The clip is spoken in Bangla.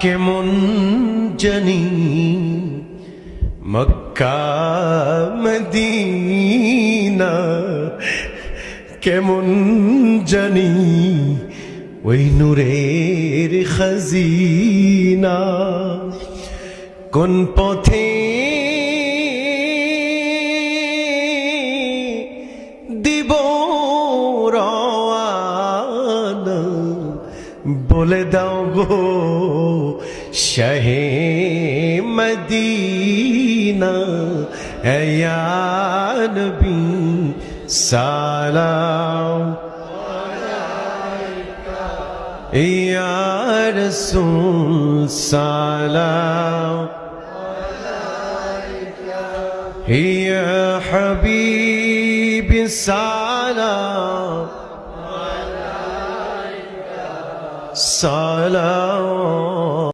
কেমন জানি মক্কা মদিনা, কেমন জানি ওই নূরের খাজিনা। কোন পথে দিব রওয়ানা, বলে দাও গো শাহে মদিনা। ইয়া নবী সালাম আলাইকা, ইয়া রাসূল সালাম আলাইকা, ইয়া হাবিবি সালাম আলাইকা, সালাম